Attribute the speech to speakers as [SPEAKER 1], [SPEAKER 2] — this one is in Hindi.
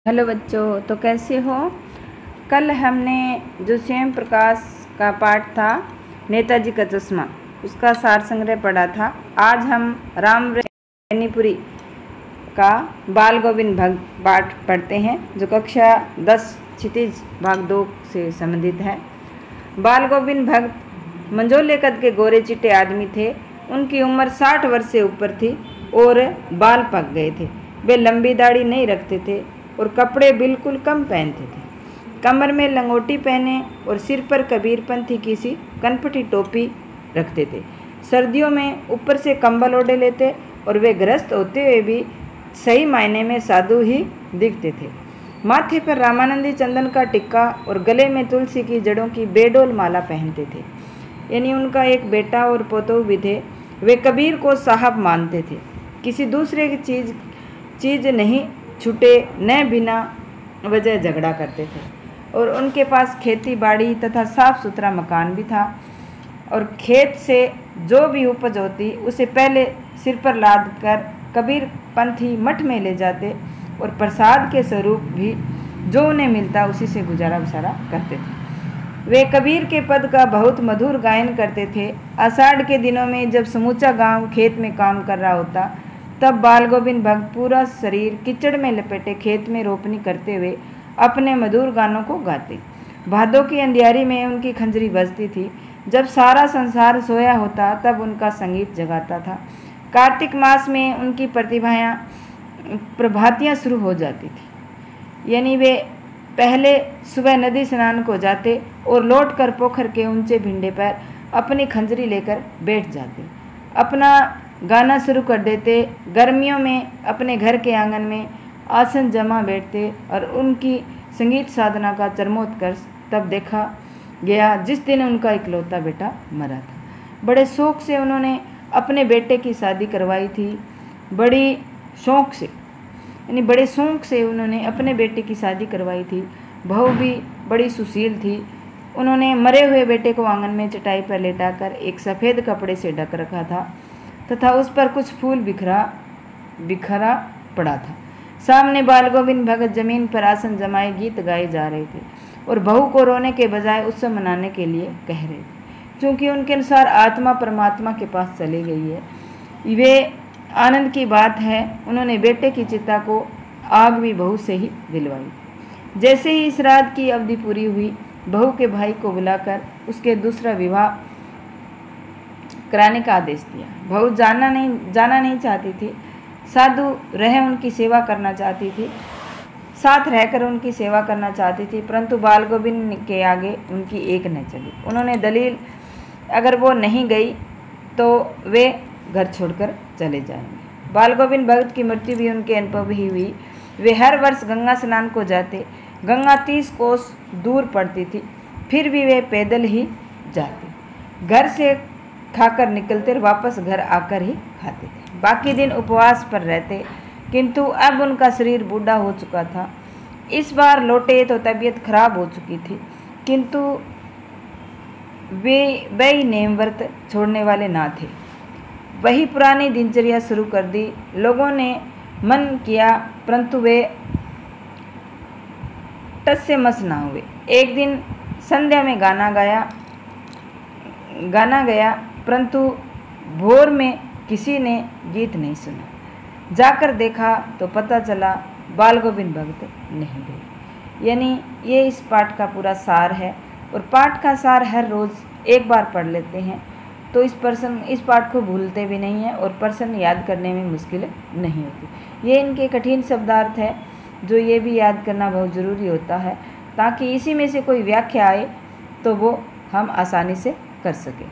[SPEAKER 1] हेलो बच्चों, तो कैसे हो। कल हमने जो स्वयं प्रकाश का पाठ था नेताजी का चश्मा, उसका सार संग्रह पढ़ा था। आज हम राम रैनीपुरी का बाल गोविंद भक्त पाठ पढ़ते हैं, जो कक्षा 10 क्षितिज भाग 2 से संबंधित है। बाल गोविंद भक्त मंझोले कद के गोरे चिट्टे आदमी थे। उनकी उम्र 60 वर्ष से ऊपर थी और बाल पक गए थे। वे लंबी दाढ़ी नहीं रखते थे और कपड़े बिल्कुल कम पहनते थे। कमर में लंगोटी पहने और सिर पर कबीरपंथी की सी कनपटी टोपी रखते थे। सर्दियों में ऊपर से कंबल ओढ़े लेते और वे गृहस्थ होते हुए भी सही मायने में साधु ही दिखते थे। माथे पर रामानंदी चंदन का टिक्का और गले में तुलसी की जड़ों की बेडोल माला पहनते थे। यानी उनका एक बेटा और पोतो भी थे। वे कबीर को साहब मानते थे। किसी दूसरे की चीज़ नहीं छूटे, न बिना वजह झगड़ा करते थे। और उनके पास खेती बाड़ी तथा साफ सुथरा मकान भी था। और खेत से जो भी उपज होती उसे पहले सिर पर लाद कर कबीर पंथी मठ में ले जाते और प्रसाद के स्वरूप भी जो उन्हें मिलता उसी से गुजारा बसारा करते थे। वे कबीर के पद का बहुत मधुर गायन करते थे। आषाढ़ के दिनों में जब समूचा गांव खेत में काम कर रहा होता, तब बाल गोविंद भक्त पूरा शरीर कीचड़ में लपेटे खेत में रोपनी करते हुए अपने मधुर गानों को गाते। भादों की अंधियारी में उनकी खंजरी बजती थी। जब सारा संसार सोया होता तब उनका संगीत जगाता था। कार्तिक मास में उनकी प्रभातियाँ शुरू हो जाती थी। यानी वे पहले सुबह नदी स्नान को जाते और लौटकर पोखर के ऊंचे भिंडे पर अपनी खंजरी लेकर बैठ जाते, अपना गाना शुरू कर देते। गर्मियों में अपने घर के आंगन में आसन जमा बैठते और उनकी संगीत साधना का चरमोत्कर्ष तब देखा गया जिस दिन उनका इकलौता बेटा मरा था। बड़े शौक से उन्होंने अपने बेटे की शादी करवाई थी। बड़े शौक से उन्होंने अपने बेटे की शादी करवाई थी। बहू भी बड़ी सुशील थी। उन्होंने मरे हुए बेटे को आंगन में चटाई पर लेटाकर एक सफ़ेद कपड़े से ढक रखा था तथा उस पर कुछ फूल बिखरा पड़ा था। सामने बाल गोविंद भगत जमीन पर आसन जमाए गीत गाए जा रहे थे और बहू को रोने के बजाय उत्सव मनाने के लिए कह रहे थे, क्योंकि उनके अनुसार आत्मा परमात्मा के पास चली गई है। वे आनंद की बात है। उन्होंने बेटे की चिता को आग भी बहू से ही दिलवाई। जैसे ही श्राद्ध की अवधि पूरी हुई, बहू के भाई को बुलाकर उसके दूसरा विवाह कराने का आदेश दिया। बहू जाना नहीं चाहती थी। साधु रह उनकी सेवा करना चाहती थी, साथ रहकर उनकी सेवा करना चाहती थी, परंतु बाल गोविंद के आगे उनकी एक न चली। उन्होंने दलील, अगर वो नहीं गई तो वे घर छोड़कर चले जाएंगे। बाल गोविंद भक्त की मृत्यु भी उनके अनुभव ही हुई। वे हर वर्ष गंगा स्नान को जाते। गंगा 30 कोस दूर पड़ती थी, फिर भी वे पैदल ही जाते। घर से खाकर निकलते और वापस घर आकर ही खाते थे। बाकी दिन उपवास पर रहते, किंतु अब उनका शरीर बूढ़ा हो चुका था। इस बार लौटे तो तबीयत खराब हो चुकी थी, किंतु वे नेम व्रत छोड़ने वाले ना थे। वही पुरानी दिनचर्या शुरू कर दी। लोगों ने मन किया, परंतु वे टस से मस ना हुए। एक दिन संध्या में गाना गया, परंतु भोर में किसी ने गीत नहीं सुना। जाकर देखा तो पता चला बाल गोविंद भक्त नहीं गए। यानी ये इस पाठ का पूरा सार है। और पाठ का सार हर रोज़ एक बार पढ़ लेते हैं तो इस पाठ को भूलते भी नहीं हैं और प्रश्न याद करने में मुश्किल नहीं होती। ये इनके कठिन शब्दार्थ है जो ये भी याद करना बहुत ज़रूरी होता है, ताकि इसी में से कोई व्याख्या आए तो वो हम आसानी से कर सकें।